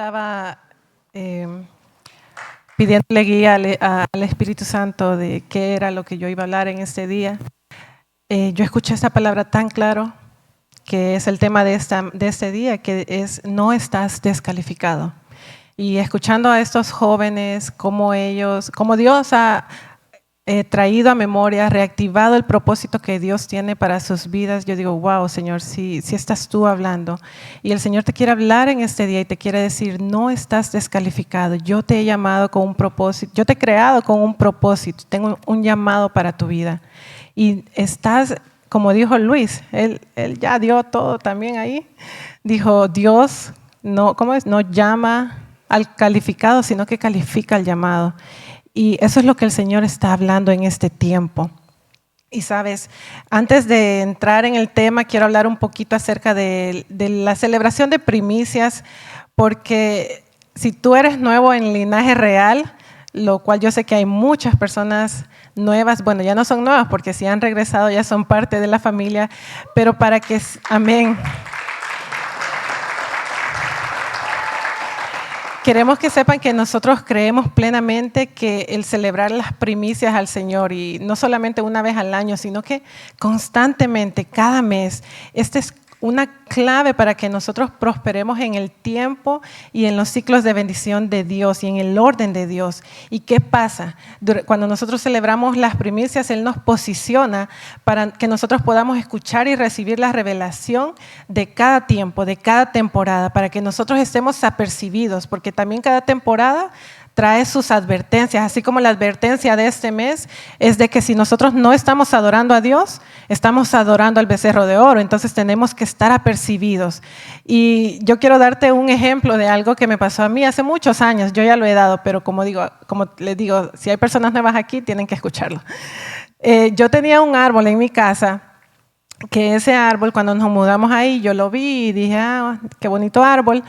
estaba pidiéndole guía al Espíritu Santo de qué era lo que yo iba a hablar en este día, yo escuché esa palabra tan claro, que es el tema de este día, que es no estás descalificado. Y escuchando a estos jóvenes, cómo Dios ha traído a memoria, reactivado el propósito que Dios tiene para sus vidas, yo digo, wow, Señor, si estás tú hablando. Y el Señor te quiere hablar en este día y te quiere decir, no estás descalificado. Yo te he llamado con un propósito, yo te he creado con un propósito, tengo un llamado para tu vida. Y estás, como dijo Luis, él ya dio todo también ahí. Dijo, Dios no llama al calificado, sino que califica al llamado. Y eso es lo que el Señor está hablando en este tiempo. Y sabes, antes de entrar en el tema, quiero hablar un poquito acerca de la celebración de primicias, porque si tú eres nuevo en Linaje Real, lo cual yo sé que hay muchas personas nuevas, bueno, ya no son nuevas porque si han regresado ya son parte de la familia, pero para que, amén. Queremos que sepan que nosotros creemos plenamente que el celebrar las primicias al Señor, y no solamente una vez al año, sino que constantemente, cada mes, esta es una clave para que nosotros prosperemos en el tiempo y en los ciclos de bendición de Dios y en el orden de Dios. ¿Y qué pasa? Cuando nosotros celebramos las primicias, Él nos posiciona para que nosotros podamos escuchar y recibir la revelación de cada tiempo, de cada temporada, para que nosotros estemos apercibidos, porque también cada temporada trae sus advertencias, así como la advertencia de este mes es de que si nosotros no estamos adorando a Dios, estamos adorando al becerro de oro, entonces tenemos que estar apercibidos. Y yo quiero darte un ejemplo de algo que me pasó a mí hace muchos años, yo ya lo he dado, pero como les digo, si hay personas nuevas aquí, tienen que escucharlo. Yo tenía un árbol en mi casa, que ese árbol cuando nos mudamos ahí, yo lo vi y dije, qué bonito árbol.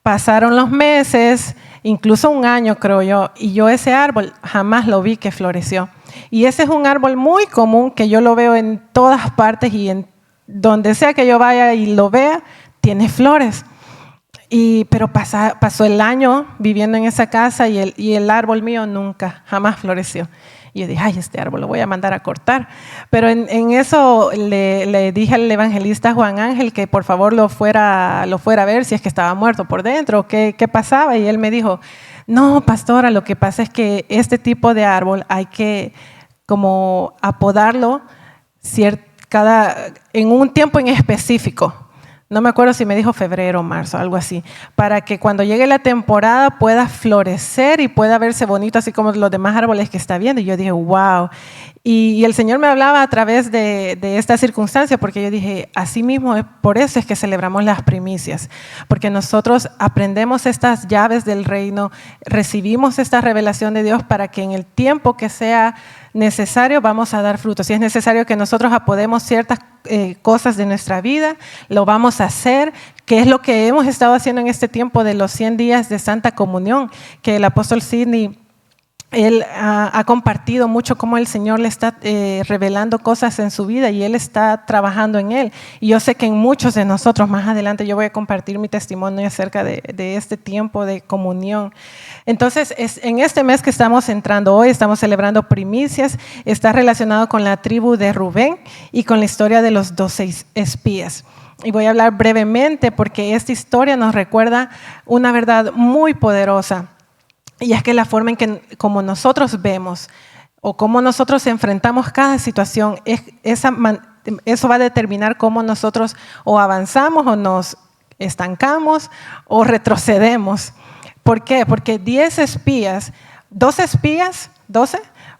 Pasaron los meses, incluso un año creo yo, y yo ese árbol jamás lo vi que floreció. Y ese es un árbol muy común que yo lo veo en todas partes y en donde sea que yo vaya y lo vea, tiene flores. Pero pasó el año viviendo en esa casa y el árbol mío nunca, jamás floreció. Y yo dije, este árbol lo voy a mandar a cortar. Pero en eso le dije al evangelista Juan Ángel que por favor lo fuera a ver si es que estaba muerto por dentro, qué pasaba. Y él me dijo, no, pastora, lo que pasa es que este tipo de árbol hay que como apodarlo en un tiempo en específico. No me acuerdo si me dijo febrero o marzo, algo así, para que cuando llegue la temporada pueda florecer y pueda verse bonito, así como los demás árboles que está viendo. Y yo dije, wow. Y el Señor me hablaba a través de esta circunstancia, porque yo dije, así mismo, por eso es que celebramos las primicias, porque nosotros aprendemos estas llaves del reino, recibimos esta revelación de Dios para que en el tiempo que sea necesario vamos a dar frutos. Si es necesario que nosotros apodemos ciertas cosas de nuestra vida, lo vamos a hacer, que es lo que hemos estado haciendo en este tiempo de los 100 días de Santa Comunión, que el apóstol Sidney, él ha compartido mucho cómo el Señor le está revelando cosas en su vida y Él está trabajando en él. Y yo sé que en muchos de nosotros, más adelante yo voy a compartir mi testimonio acerca de este tiempo de comunión. Entonces, en este mes que estamos entrando hoy, estamos celebrando primicias, está relacionado con la tribu de Rubén y con la historia de los 12 espías. Y voy a hablar brevemente porque esta historia nos recuerda una verdad muy poderosa. Y es que la forma en que como nosotros vemos o cómo nosotros enfrentamos cada situación, eso va a determinar cómo nosotros o avanzamos o nos estancamos o retrocedemos. ¿Por qué? Porque 12 espías,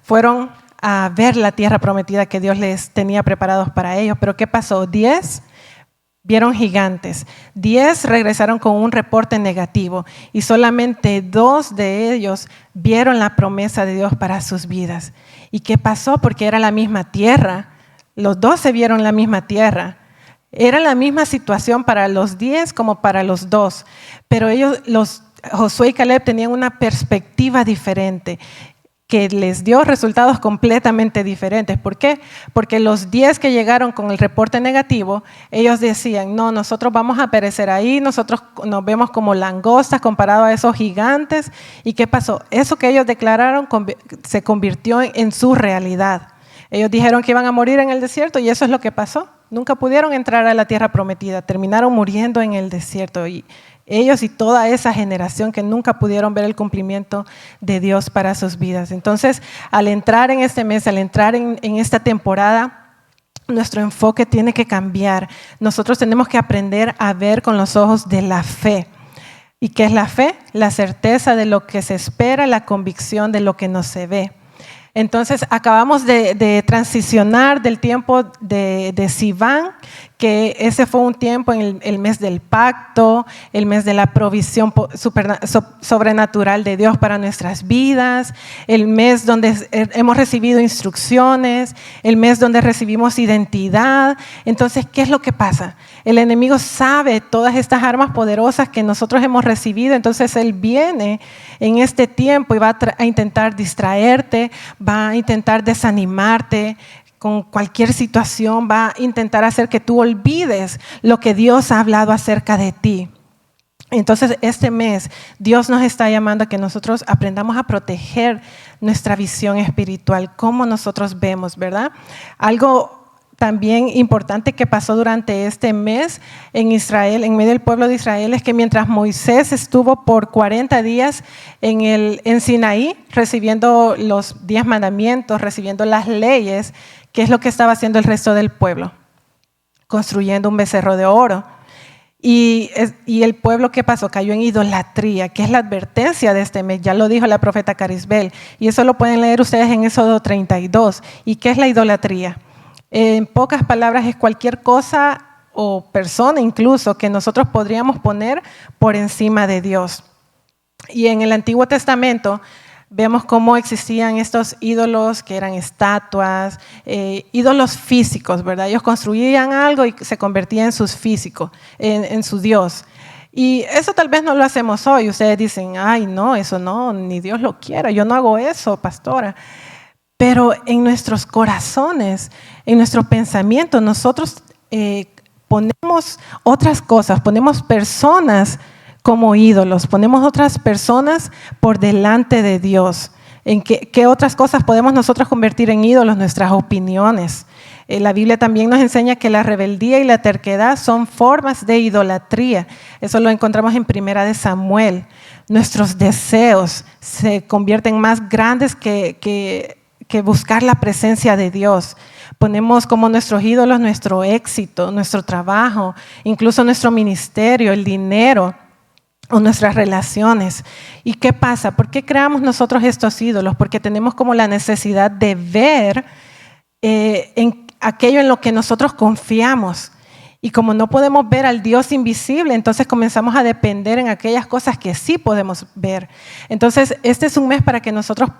fueron a ver la tierra prometida que Dios les tenía preparados para ellos. Pero ¿qué pasó? 10 vieron gigantes, 10 regresaron con un reporte negativo y solamente 2 de ellos vieron la promesa de Dios para sus vidas. ¿Y qué pasó? Porque era la misma tierra, los 12 vieron la misma tierra, era la misma situación para los 10 como para los 2, pero Josué y Caleb tenían una perspectiva diferente. que les dio resultados completamente diferentes. ¿Por qué? Porque los 10 que llegaron con el reporte negativo, ellos decían, no, nosotros vamos a perecer ahí, nosotros nos vemos como langostas comparado a esos gigantes. ¿Y qué pasó? Eso que ellos declararon se convirtió en su realidad. Ellos dijeron que iban a morir en el desierto y eso es lo que pasó. Nunca pudieron entrar a la tierra prometida, terminaron muriendo en el desierto. Y ellos y toda esa generación que nunca pudieron ver el cumplimiento de Dios para sus vidas. Entonces, al entrar en este mes, al entrar en esta temporada, nuestro enfoque tiene que cambiar. Nosotros tenemos que aprender a ver con los ojos de la fe. ¿Y qué es la fe? La certeza de lo que se espera, la convicción de lo que no se ve. Entonces, acabamos de transicionar del tiempo de Sivan, que ese fue un tiempo en el mes del pacto, el mes de la provisión sobrenatural de Dios para nuestras vidas, el mes donde hemos recibido instrucciones, el mes donde recibimos identidad. Entonces, ¿qué es lo que pasa? El enemigo sabe todas estas armas poderosas que nosotros hemos recibido, entonces él viene en este tiempo y va a intentar distraerte, va a intentar desanimarte con cualquier situación, va a intentar hacer que tú olvides lo que Dios ha hablado acerca de ti. Entonces, este mes Dios nos está llamando a que nosotros aprendamos a proteger nuestra visión espiritual, cómo nosotros vemos, ¿verdad? Algo también importante que pasó durante este mes en Israel, en medio del pueblo de Israel, es que mientras Moisés estuvo por 40 días en Sinaí, recibiendo los 10 mandamientos, recibiendo las leyes, ¿qué es lo que estaba haciendo el resto del pueblo? Construyendo un becerro de oro. Y el pueblo, ¿qué pasó? Cayó en idolatría, que es la advertencia de este mes. Ya lo dijo la profeta Carisbel. Y eso lo pueden leer ustedes en Éxodo 32. ¿Y qué es la idolatría? En pocas palabras, es cualquier cosa o persona incluso que nosotros podríamos poner por encima de Dios. Y en el Antiguo Testamento vemos cómo existían estos ídolos que eran estatuas, ídolos físicos, ¿verdad? Ellos construían algo y se convertía en sus físicos, en su Dios. Y eso tal vez no lo hacemos hoy. Ustedes dicen, ay, no, eso no, ni Dios lo quiera, yo no hago eso, pastora. Pero en nuestros corazones, en nuestro pensamiento, nosotros ponemos otras cosas, ponemos personas como ídolos, ponemos otras personas por delante de Dios. ¿En qué otras cosas podemos nosotros convertir en ídolos? Nuestras opiniones. La Biblia también nos enseña que la rebeldía y la terquedad son formas de idolatría. Eso lo encontramos en 1 Samuel. Nuestros deseos se convierten más grandes que buscar la presencia de Dios. Ponemos como nuestros ídolos nuestro éxito, nuestro trabajo, incluso nuestro ministerio, el dinero o nuestras relaciones. ¿Y qué pasa? ¿Por qué creamos nosotros estos ídolos? Porque tenemos como la necesidad de ver en aquello en lo que nosotros confiamos. Y como no podemos ver al Dios invisible, entonces comenzamos a depender en aquellas cosas que sí podemos ver. Entonces, este es un mes para que nosotros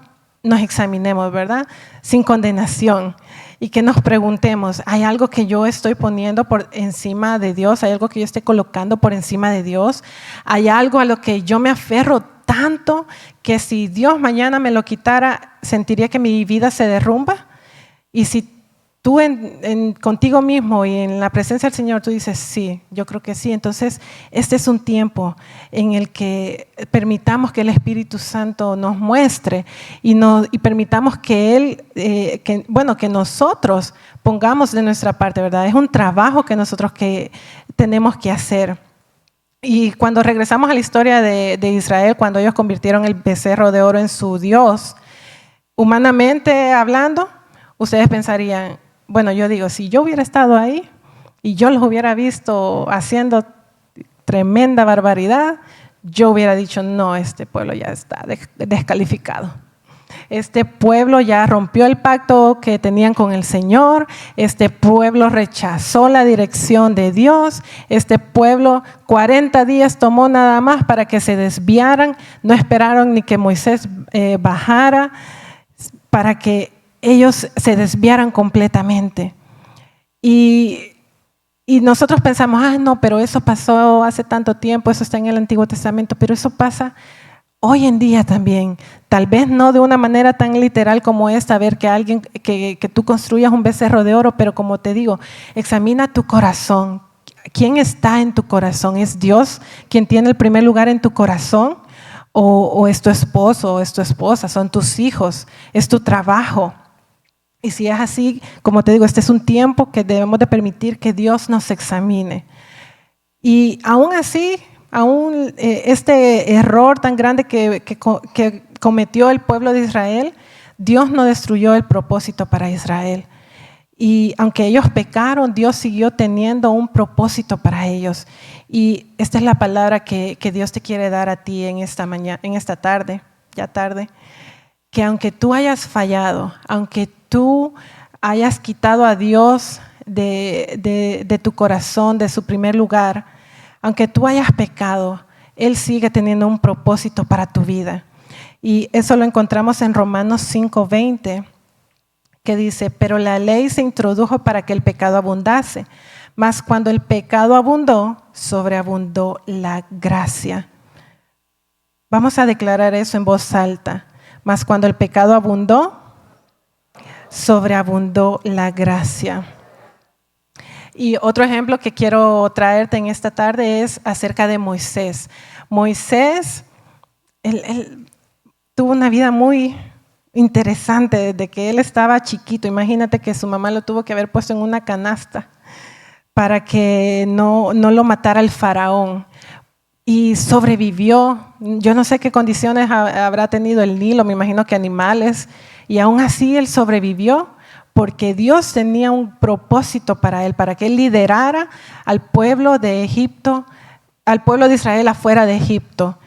nos examinemos, ¿verdad? Sin condenación. Y que nos preguntemos, ¿hay algo que yo estoy poniendo por encima de Dios? ¿Hay algo que yo estoy colocando por encima de Dios? ¿Hay algo a lo que yo me aferro tanto que si Dios mañana me lo quitara, sentiría que mi vida se derrumba? Y si tú contigo mismo y en la presencia del Señor, tú dices, sí, yo creo que sí. Entonces, este es un tiempo en el que permitamos que el Espíritu Santo nos muestre y permitamos que Él, que nosotros pongamos de nuestra parte, ¿verdad? Es un trabajo que nosotros tenemos que hacer. Y cuando regresamos a la historia de Israel, cuando ellos convirtieron el becerro de oro en su Dios, humanamente hablando, ustedes pensarían, bueno, yo digo, si yo hubiera estado ahí y yo los hubiera visto haciendo tremenda barbaridad, yo hubiera dicho, no, este pueblo ya está descalificado. Este pueblo ya rompió el pacto que tenían con el Señor. Este pueblo rechazó la dirección de Dios. Este pueblo 40 días tomó nada más para que se desviaran. No esperaron ni que Moisés bajara para que ellos se desviaran completamente. Y nosotros pensamos, no, pero eso pasó hace tanto tiempo, eso está en el Antiguo Testamento, pero eso pasa hoy en día también, tal vez no de una manera tan literal como esta, ver que tú construyas un becerro de oro, pero como te digo, examina tu corazón. ¿Quién está en tu corazón? ¿Es Dios quien tiene el primer lugar en tu corazón? ¿O es tu esposo o es tu esposa? ¿Son tus hijos? ¿Es tu trabajo? Y si es así, como te digo, este es un tiempo que debemos de permitir que Dios nos examine. Y aún así, este error tan grande que cometió el pueblo de Israel, Dios no destruyó el propósito para Israel. Y aunque ellos pecaron, Dios siguió teniendo un propósito para ellos. Y esta es la palabra que Dios te quiere dar a ti en esta mañana, en esta tarde, ya tarde. Que aunque tú hayas fallado, aunque tú hayas quitado a Dios de tu corazón, de su primer lugar, aunque tú hayas pecado, Él sigue teniendo un propósito para tu vida. Y eso lo encontramos en Romanos 5:20, que dice, pero la ley se introdujo para que el pecado abundase, mas cuando el pecado abundó, sobreabundó la gracia. Vamos a declarar eso en voz alta. Mas cuando el pecado abundó, sobreabundó la gracia. Y otro ejemplo que quiero traerte en esta tarde es acerca de Moisés. Moisés, él tuvo una vida muy interesante desde que él estaba chiquito. Imagínate que su mamá lo tuvo que haber puesto en una canasta para que no lo matara el faraón. Y sobrevivió. Yo no sé qué condiciones habrá tenido el Nilo, me imagino que animales. Y aún así él sobrevivió porque Dios tenía un propósito para él, para que él liderara al pueblo de Egipto, al pueblo de Israel afuera de Egipto.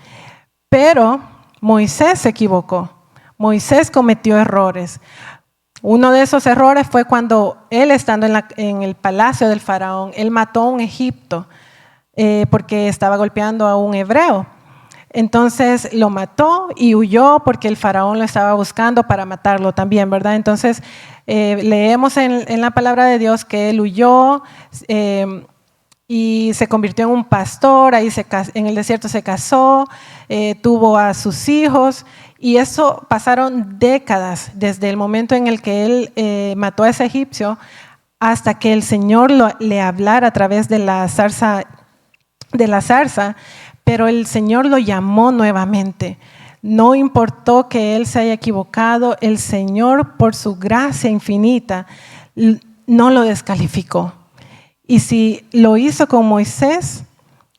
Pero Moisés se equivocó. Moisés cometió errores. Uno de esos errores fue cuando él, estando en el palacio del faraón, él mató a un egipcio porque estaba golpeando a un hebreo. Entonces lo mató y huyó porque el faraón lo estaba buscando para matarlo también, ¿verdad? Entonces leemos en la palabra de Dios que él huyó y se convirtió en un pastor, ahí en el desierto se casó, tuvo a sus hijos. Y eso pasaron décadas desde el momento en el que él mató a ese egipcio hasta que el Señor le hablara a través de la zarza, pero el Señor lo llamó nuevamente. No importó que él se haya equivocado, el Señor por su gracia infinita no lo descalificó. Y si lo hizo con Moisés,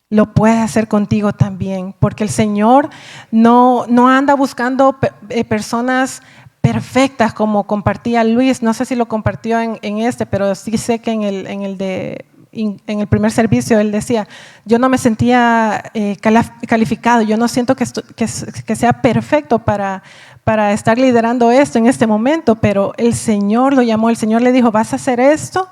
lo puede hacer contigo también, porque el Señor no anda buscando personas perfectas como compartía Luis. No sé si lo compartió en este, pero sí sé que en el primer servicio él decía, yo no me sentía calificado, yo no siento que sea perfecto para estar liderando esto en este momento, pero el Señor lo llamó, el Señor le dijo, vas a hacer esto.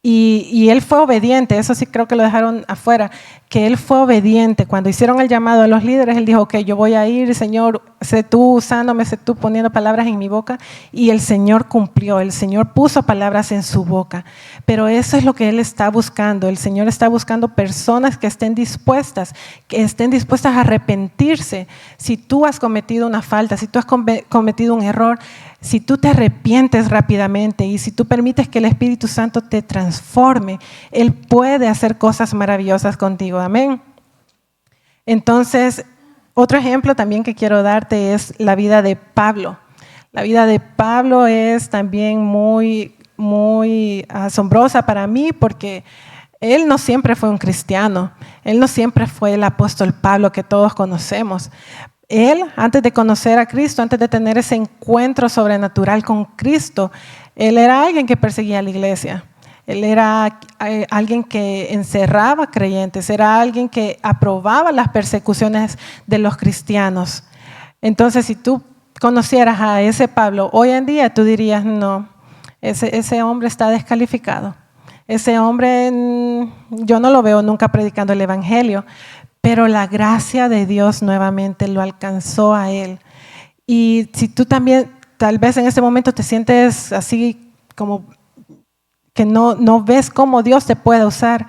Y él fue obediente, eso sí creo que lo dejaron afuera, que él fue obediente. Cuando hicieron el llamado a los líderes, él dijo, ok, yo voy a ir, Señor, sé tú usándome, sé tú poniendo palabras en mi boca. Y el Señor cumplió, el Señor puso palabras en su boca. Pero eso es lo que Él está buscando. El Señor está buscando personas que estén dispuestas a arrepentirse. Si tú has cometido una falta, si tú has cometido un error, si tú te arrepientes rápidamente y si tú permites que el Espíritu Santo te transforme, Él puede hacer cosas maravillosas contigo. Amén. Entonces, otro ejemplo también que quiero darte es la vida de Pablo. La vida de Pablo es también muy, muy asombrosa para mí porque él no siempre fue un cristiano. Él no siempre fue el apóstol Pablo que todos conocemos. Él, antes de conocer a Cristo, antes de tener ese encuentro sobrenatural con Cristo, él era alguien que perseguía a la iglesia. Él era alguien que encerraba creyentes, era alguien que aprobaba las persecuciones de los cristianos. Entonces, si tú conocieras a ese Pablo hoy en día, tú dirías, no, ese hombre está descalificado. Ese hombre, yo no lo veo nunca predicando el evangelio. Pero la gracia de Dios nuevamente lo alcanzó a él. Y si tú también, tal vez en este momento te sientes así como que no ves cómo Dios te puede usar,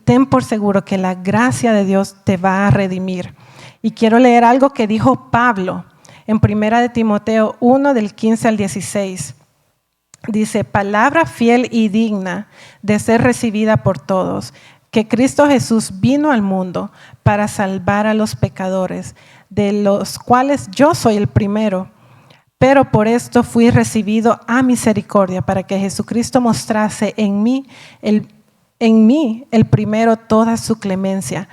ten por seguro que la gracia de Dios te va a redimir. Y quiero leer algo que dijo Pablo en 1 de Timoteo 1, del 15 al 16. Dice, palabra fiel y digna de ser recibida por todos, que Cristo Jesús vino al mundo para salvar a los pecadores, de los cuales yo soy el primero. Pero por esto fui recibido a misericordia, para que Jesucristo mostrase en mí el primero toda su clemencia,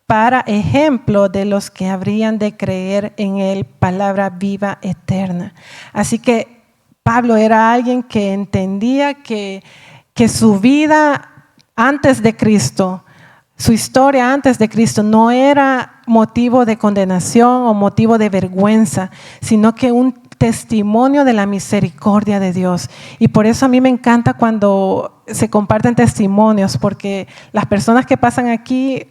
para ejemplo de los que habrían de creer en él, palabra viva eterna. Así que Pablo era alguien que entendía que su vida antes de Cristo, su historia antes de Cristo no era motivo de condenación o motivo de vergüenza, sino que un testimonio de la misericordia de Dios. Y por eso a mí me encanta cuando se comparten testimonios, porque las personas que pasan aquí,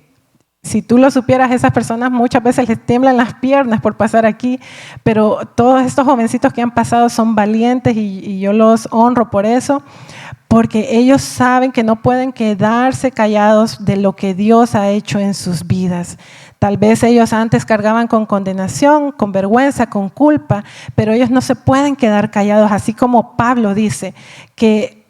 si tú lo supieras, esas personas muchas veces les tiemblan las piernas por pasar aquí, pero todos estos jovencitos que han pasado son valientes y yo los honro por eso, porque ellos saben que no pueden quedarse callados de lo que Dios ha hecho en sus vidas. Tal vez ellos antes cargaban con condenación, con vergüenza, con culpa, pero ellos no se pueden quedar callados, así como Pablo dice que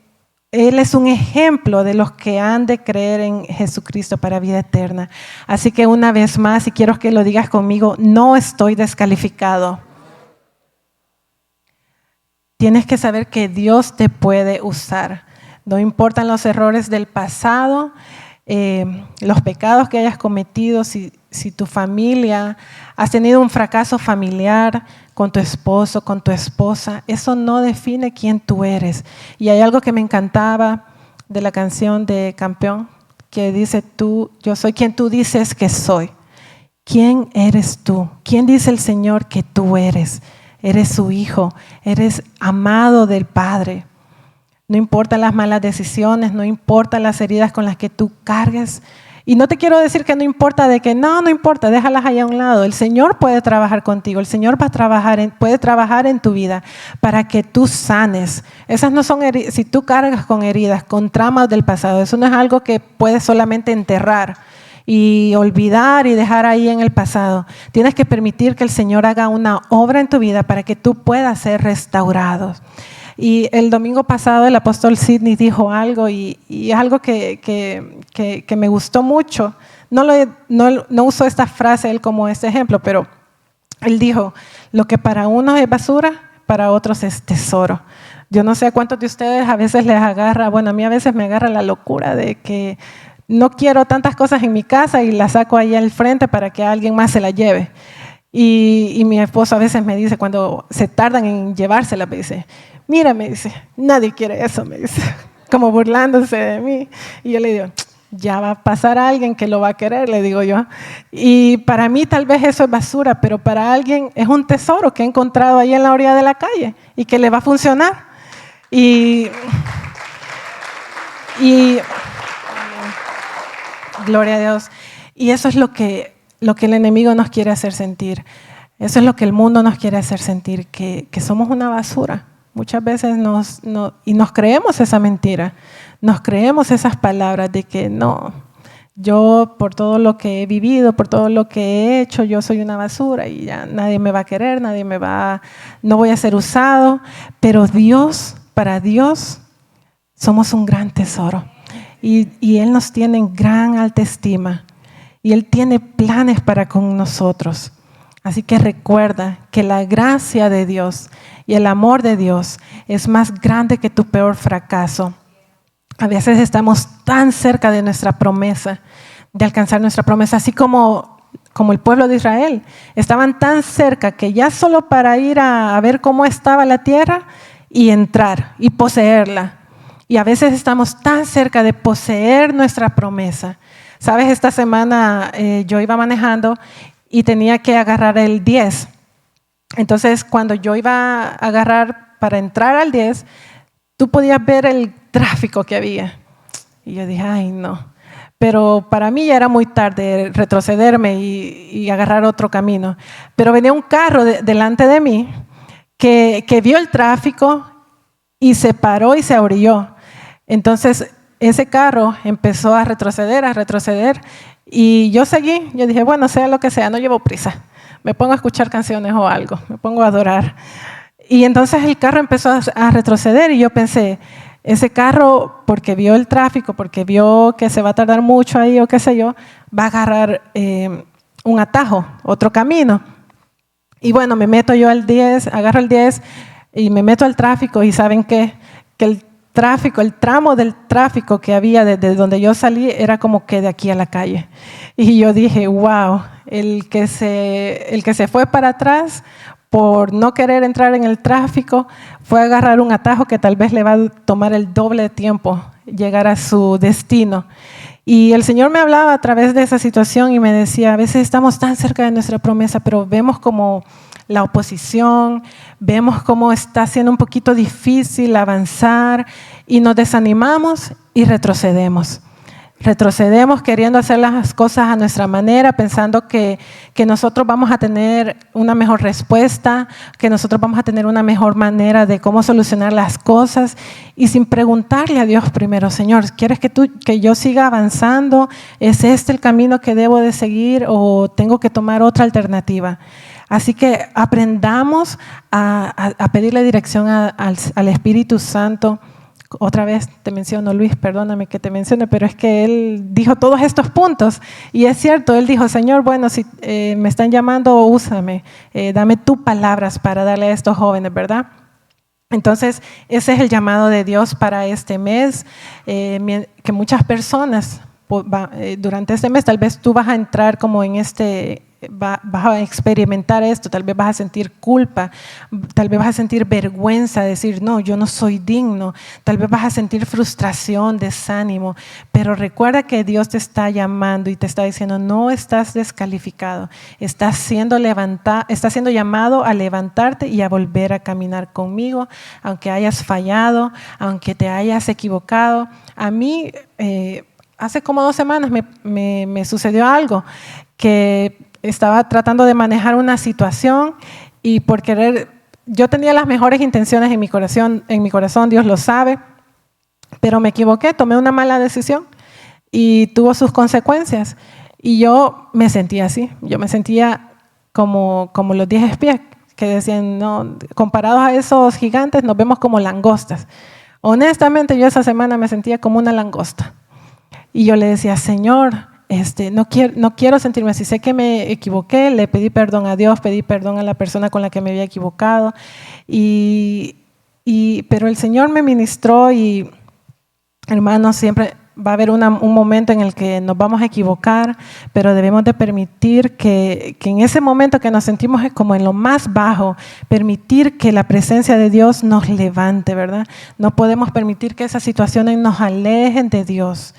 él es un ejemplo de los que han de creer en Jesucristo para vida eterna. Así que una vez más, y quiero que lo digas conmigo, no estoy descalificado. Tienes que saber que Dios te puede usar. No importan los errores del pasado, los pecados que hayas cometido, si tu familia, has tenido un fracaso familiar con tu esposo, con tu esposa, eso no define quién tú eres. Y hay algo que me encantaba de la canción de Campeón, que dice, yo soy quien tú dices que soy. ¿Quién eres tú? ¿Quién dice el Señor que tú eres? Eres su hijo, eres amado del Padre. No importan las malas decisiones, no importan las heridas con las que tú cargues. Y no te quiero decir que no importa, de que no importa, déjalas allá a un lado. El Señor puede trabajar contigo, el Señor puede trabajar en tu vida para que tú sanes. Esas no son heridas, si tú cargas con heridas, con traumas del pasado, eso no es algo que puedes solamente enterrar y olvidar y dejar ahí en el pasado. Tienes que permitir que el Señor haga una obra en tu vida para que tú puedas ser restaurado. Y el domingo pasado el apóstol Sidney dijo algo y es algo que me gustó mucho. No usó esta frase él como este ejemplo, pero él dijo, lo que para unos es basura, para otros es tesoro. Yo no sé a cuántos de ustedes a veces les agarra, bueno, a mí a veces me agarra la locura de que no quiero tantas cosas en mi casa y las saco ahí al frente para que alguien más se las lleve. Y mi esposo a veces me dice, cuando se tardan en llevársela, me dice, mira, me dice, nadie quiere eso, me dice, como burlándose de mí. Y yo le digo, ya va a pasar a alguien que lo va a querer, le digo yo. Y para mí tal vez eso es basura, pero para alguien es un tesoro que he encontrado ahí en la orilla de la calle y que le va a funcionar. Y gloria a Dios. Y eso es lo que el enemigo nos quiere hacer sentir. Eso es lo que el mundo nos quiere hacer sentir, que somos una basura. Muchas veces nos creemos esa mentira, nos creemos esas palabras de que no, yo por todo lo que he vivido, por todo lo que he hecho, yo soy una basura y ya nadie me va a querer, no voy a ser usado. Pero para Dios, somos un gran tesoro y Él nos tiene en gran alta estima y Él tiene planes para con nosotros. Así que recuerda que la gracia de Dios y el amor de Dios es más grande que tu peor fracaso. A veces estamos tan cerca de nuestra promesa, de alcanzar nuestra promesa, así como el pueblo de Israel. Estaban tan cerca que ya solo para ir a ver cómo estaba la tierra y entrar y poseerla. Y a veces estamos tan cerca de poseer nuestra promesa. Sabes, esta semana yo iba manejando y tenía que agarrar el 10. Entonces, cuando yo iba a agarrar para entrar al 10, tú podías ver el tráfico que había. Y yo dije, ay, no. Pero para mí ya era muy tarde retrocederme y agarrar otro camino. Pero venía un carro delante de mí que vio el tráfico y se paró y se orilló. Entonces, ese carro empezó a retroceder, y yo seguí. Yo dije, bueno, sea lo que sea, no llevo prisa. Me pongo a escuchar canciones o algo, me pongo a adorar. Y entonces el carro empezó a retroceder y yo pensé, ese carro, porque vio el tráfico, porque vio que se va a tardar mucho ahí o qué sé yo, va a agarrar un atajo, otro camino. Y bueno, me meto yo al 10, agarro el 10 y me meto al tráfico, y ¿saben qué? Que el tráfico, el tramo del tráfico que había desde donde yo salí era como que de aquí a la calle. Y yo dije, wow, el que se fue para atrás por no querer entrar en el tráfico fue a agarrar un atajo que tal vez le va a tomar el doble de tiempo llegar a su destino. Y el Señor me hablaba a través de esa situación y me decía, a veces estamos tan cerca de nuestra promesa, pero vemos como la oposición, vemos cómo está siendo un poquito difícil avanzar y nos desanimamos y retrocedemos. Retrocedemos queriendo hacer las cosas a nuestra manera, pensando que nosotros vamos a tener una mejor respuesta, que nosotros vamos a tener una mejor manera de cómo solucionar las cosas, y sin preguntarle a Dios primero, Señor, ¿quieres que yo siga avanzando? ¿Es este el camino que debo de seguir o tengo que tomar otra alternativa? Así que aprendamos a pedirle dirección al Espíritu Santo. Otra vez te menciono, Luis, perdóname que te mencione, pero es que él dijo todos estos puntos, y es cierto, él dijo, Señor, bueno, si me están llamando, úsame, dame tus palabras para darle a estos jóvenes, ¿verdad? Entonces, ese es el llamado de Dios para este mes, que muchas personas durante este mes, tal vez tú vas a entrar como en vas a experimentar esto, tal vez vas a sentir culpa, tal vez vas a sentir vergüenza, decir, no, yo no soy digno, tal vez vas a sentir frustración, desánimo, pero recuerda que Dios te está llamando y te está diciendo, no estás descalificado, estás siendo llamado a levantarte y a volver a caminar conmigo, aunque hayas fallado, aunque te hayas equivocado. A mí, hace como 2 semanas me sucedió algo, que estaba tratando de manejar una situación y yo tenía las mejores intenciones en mi corazón, Dios lo sabe, pero me equivoqué, tomé una mala decisión y tuvo sus consecuencias. Y yo me sentía así, yo me sentía como los 10 espías que decían, no, comparados a esos gigantes nos vemos como langostas. Honestamente, yo esa semana me sentía como una langosta. Y yo le decía, Señor, no quiero sentirme así, sé que me equivoqué, le pedí perdón a Dios, pedí perdón a la persona con la que me había equivocado, pero el Señor me ministró, y hermanos, siempre va a haber un momento en el que nos vamos a equivocar, pero debemos de permitir que en ese momento que nos sentimos como en lo más bajo, permitir que la presencia de Dios nos levante, ¿verdad? No podemos permitir que esas situaciones nos alejen de Dios,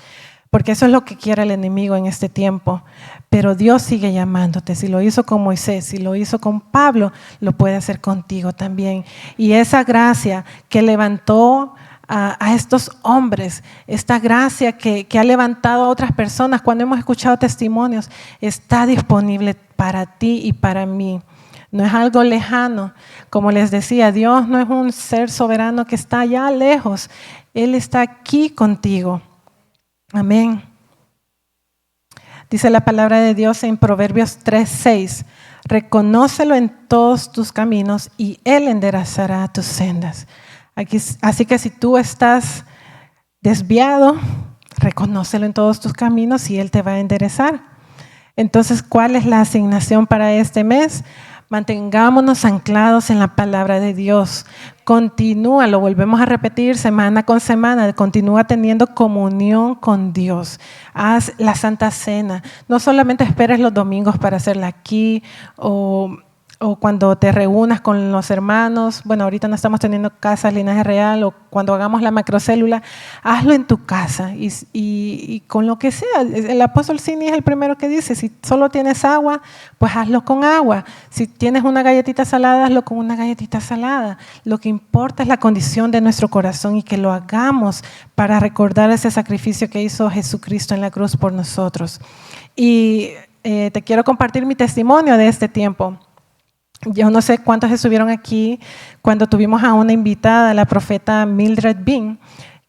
porque eso es lo que quiere el enemigo en este tiempo. Pero Dios sigue llamándote. Si lo hizo con Moisés, si lo hizo con Pablo, lo puede hacer contigo también. Y esa gracia que levantó a estos hombres, esta gracia que ha levantado a otras personas cuando hemos escuchado testimonios, está disponible para ti y para mí. No es algo lejano. Como les decía, Dios no es un ser soberano que está allá lejos. Él está aquí contigo. Amén. Dice la palabra de Dios en Proverbios 3:6, reconócelo en todos tus caminos y Él enderezará tus sendas. Así que si tú estás desviado, reconócelo en todos tus caminos y Él te va a enderezar. Entonces, ¿cuál es la asignación para este mes? Mantengámonos anclados en la palabra de Dios. Continúa, lo volvemos a repetir semana con semana, continúa teniendo comunión con Dios. Haz la Santa Cena. No solamente esperes los domingos para hacerla aquí o cuando te reúnas con los hermanos. Bueno, ahorita no estamos teniendo casas Linaje Real, o cuando hagamos la macrocélula, hazlo en tu casa y con lo que sea. El apóstol Cini es el primero que dice, si solo tienes agua, pues hazlo con agua. Si tienes una galletita salada, hazlo con una galletita salada. Lo que importa es la condición de nuestro corazón y que lo hagamos para recordar ese sacrificio que hizo Jesucristo en la cruz por nosotros. Y te quiero compartir mi testimonio de este tiempo. Yo no sé cuántos estuvieron aquí cuando tuvimos a una invitada, la profeta Mildred Bean,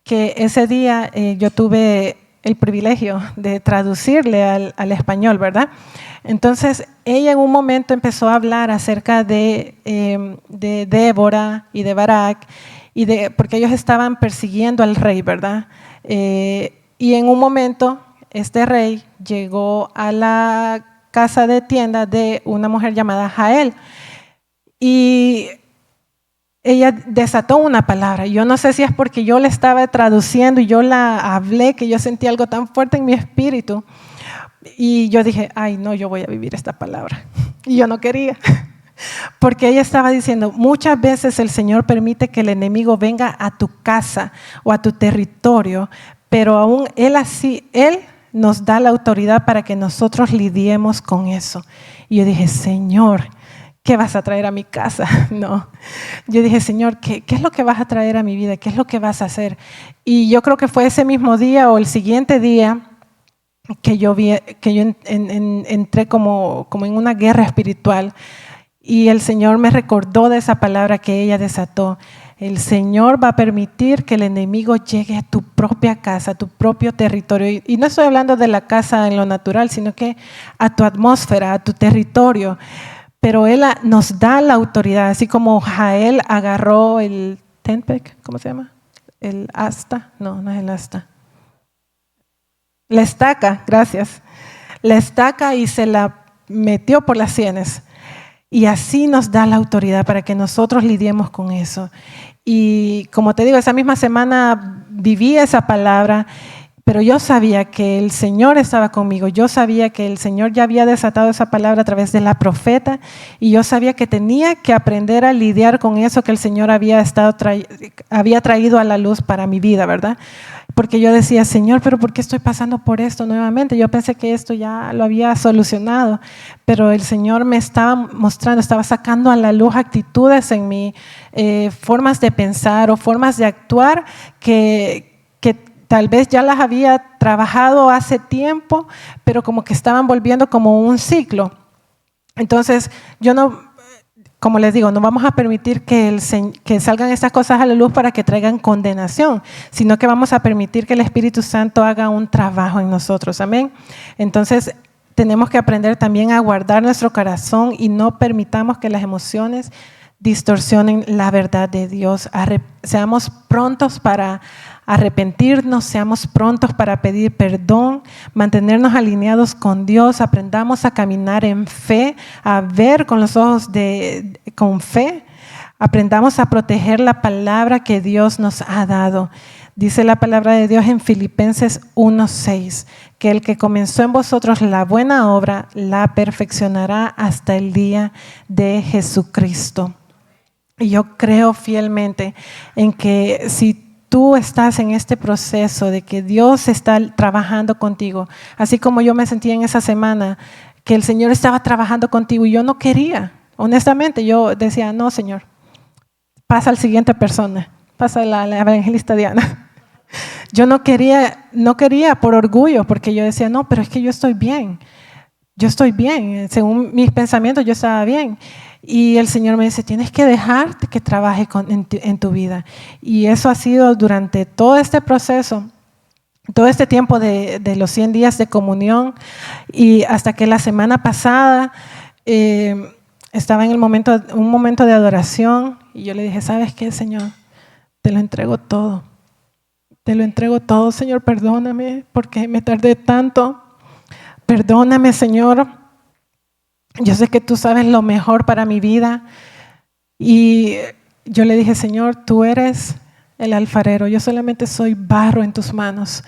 que ese día yo tuve el privilegio de traducirle al español, ¿verdad? Entonces, ella en un momento empezó a hablar acerca de Débora y de Barak, porque ellos estaban persiguiendo al rey, ¿verdad? Y en un momento, este rey llegó a la casa de tienda de una mujer llamada Jael, y ella desató una palabra. Yo no sé si es porque yo la estaba traduciendo y yo la hablé, que yo sentí algo tan fuerte en mi espíritu. Y yo dije, ay, no, yo voy a vivir esta palabra. Y yo no quería. Porque ella estaba diciendo, muchas veces el Señor permite que el enemigo venga a tu casa o a tu territorio, pero aún Él nos da la autoridad para que nosotros lidiemos con eso. Y yo dije, Señor, ¿qué vas a traer a mi casa? No. Yo dije, Señor, ¿qué es lo que vas a traer a mi vida? ¿Qué es lo que vas a hacer? Y yo creo que fue ese mismo día o el siguiente día que yo entré como en una guerra espiritual, y el Señor me recordó de esa palabra que ella desató. El Señor va a permitir que el enemigo llegue a tu propia casa, a tu propio territorio. Y no estoy hablando de la casa en lo natural, sino que a tu atmósfera, a tu territorio. Pero Él nos da la autoridad, así como Jael agarró el tenpec, ¿cómo se llama? El asta, no es el asta. La estaca, gracias. La estaca y se la metió por las sienes. Y así nos da la autoridad para que nosotros lidiemos con eso. Y como te digo, esa misma semana viví esa palabra, pero yo sabía que el Señor estaba conmigo. Yo sabía que el Señor ya había desatado esa palabra a través de la profeta, y yo sabía que tenía que aprender a lidiar con eso que el Señor había traído a la luz para mi vida, ¿verdad? Porque yo decía, Señor, pero ¿por qué estoy pasando por esto nuevamente? Yo pensé que esto ya lo había solucionado, pero el Señor me estaba mostrando, estaba sacando a la luz actitudes en mí, formas de pensar o formas de actuar que tal vez ya las había trabajado hace tiempo, pero como que estaban volviendo como un ciclo. Entonces, como les digo, no vamos a permitir que salgan estas cosas a la luz para que traigan condenación, sino que vamos a permitir que el Espíritu Santo haga un trabajo en nosotros. Amén. Entonces, tenemos que aprender también a guardar nuestro corazón y no permitamos que las emociones distorsionen la verdad de Dios. Seamos prontos para arrepentirnos, seamos prontos para pedir perdón, mantenernos alineados con Dios, aprendamos a caminar en fe, a ver con los ojos con fe, aprendamos a proteger la palabra que Dios nos ha dado. Dice la palabra de Dios en Filipenses 1:6, que el que comenzó en vosotros la buena obra la perfeccionará hasta el día de Jesucristo. Y yo creo fielmente en que si tú estás en este proceso de que Dios está trabajando contigo, así como yo me sentía en esa semana, que el Señor estaba trabajando contigo y yo no quería, honestamente, yo decía, no, Señor, pasa a la siguiente persona, pasa a la evangelista Diana. Yo no quería por orgullo, porque yo decía, no, pero es que yo estoy bien, según mis pensamientos yo estaba bien. Y el Señor me dice, tienes que dejarte que trabaje en tu vida. Y eso ha sido durante todo este proceso, todo este tiempo de los 100 días de comunión, y hasta que la semana pasada estaba en un momento de adoración, y yo le dije, ¿sabes qué, Señor? Te lo entrego todo. Te lo entrego todo, Señor, perdóname porque me tardé tanto. Perdóname, Señor. Yo sé que tú sabes lo mejor para mi vida. Y yo le dije, Señor, tú eres el alfarero. Yo solamente soy barro en tus manos.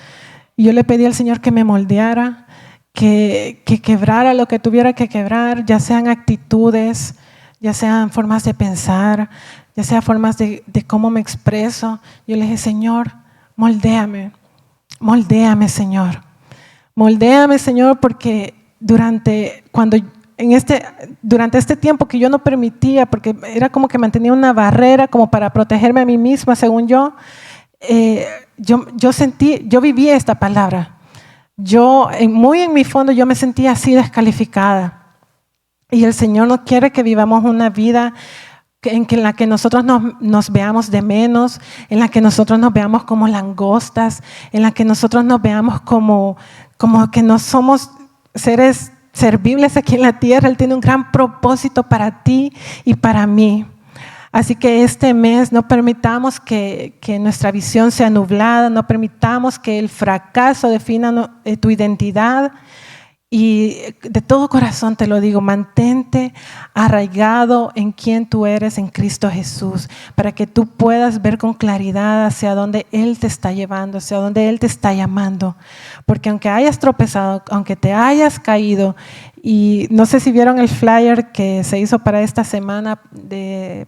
Y yo le pedí al Señor que me moldeara, que quebrara lo que tuviera que quebrar, ya sean actitudes, ya sean formas de pensar, ya sean formas de cómo me expreso. Yo le dije, Señor, moldéame, Señor. Moldéame, Señor, porque durante este tiempo que yo no permitía, porque era como que mantenía una barrera como para protegerme a mí misma, según yo viví esta palabra. Muy en mi fondo, yo me sentía así descalificada. Y el Señor no quiere que vivamos una vida en la que nosotros nos veamos de menos, en la que nosotros nos veamos como langostas, en la que nosotros nos veamos como que no somos seres servibles aquí en la tierra. Él tiene un gran propósito para ti y para mí. Así que este mes no permitamos que nuestra visión sea nublada, no permitamos que el fracaso defina tu identidad. Y de todo corazón te lo digo, mantente arraigado en quien tú eres en Cristo Jesús, para que tú puedas ver con claridad hacia dónde Él te está llevando, hacia dónde Él te está llamando. Porque aunque hayas tropezado, aunque te hayas caído, y no sé si vieron el flyer que se hizo para esta semana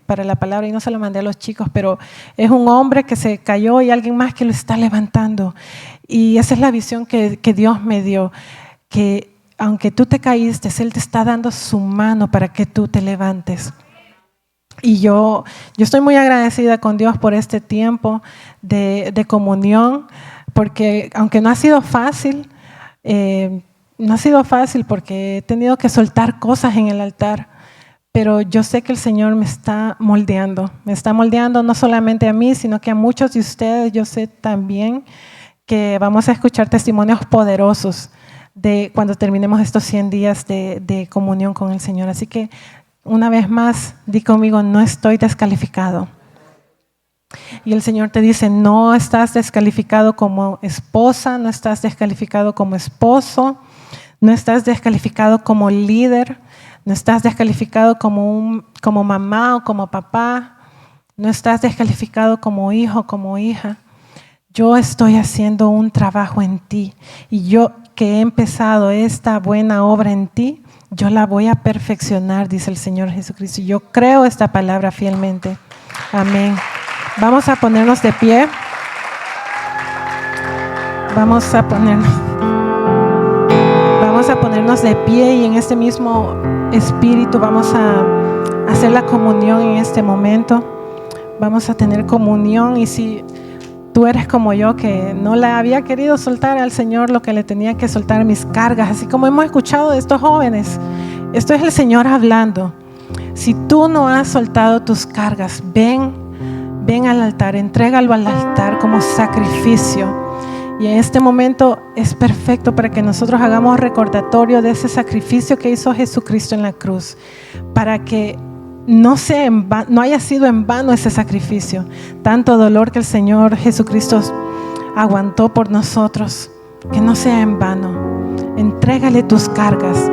para la palabra, y no se lo mandé a los chicos, pero es un hombre que se cayó y alguien más que lo está levantando. Y esa es la visión que Dios me dio, que aunque tú te caíste, Él te está dando su mano para que tú te levantes. Y yo estoy muy agradecida con Dios por este tiempo de comunión, porque aunque no ha sido fácil porque he tenido que soltar cosas en el altar, pero yo sé que el Señor me está moldeando no solamente a mí, sino que a muchos de ustedes. Yo sé también que vamos a escuchar testimonios poderosos de cuando terminemos estos 100 días de comunión con el Señor. Así que una vez más, di conmigo, no estoy descalificado. Y el Señor te dice, no estás descalificado como esposa, no estás descalificado como esposo, no estás descalificado como líder, no estás descalificado como mamá o como papá, no estás descalificado como hijo, como hija. Yo estoy haciendo un trabajo en ti, y yo que he empezado esta buena obra en ti, yo la voy a perfeccionar, dice el Señor Jesucristo. Yo creo esta palabra fielmente. Amén. Vamos a ponernos de pie. Vamos a ponernos de pie, y en este mismo espíritu vamos a hacer la comunión en este momento. Vamos a tener comunión, y si tú eres como yo, que no le había querido soltar al Señor lo que le tenía que soltar, mis cargas, así como hemos escuchado de estos jóvenes, esto es el Señor hablando. Si tú no has soltado tus cargas, ven al altar, entrégalo al altar como sacrificio. Y en este momento es perfecto para que nosotros hagamos recordatorio de ese sacrificio que hizo Jesucristo en la cruz, para que no haya sido en vano ese sacrificio. Tanto dolor que el Señor Jesucristo aguantó por nosotros, que no sea en vano. Entrégale tus cargas.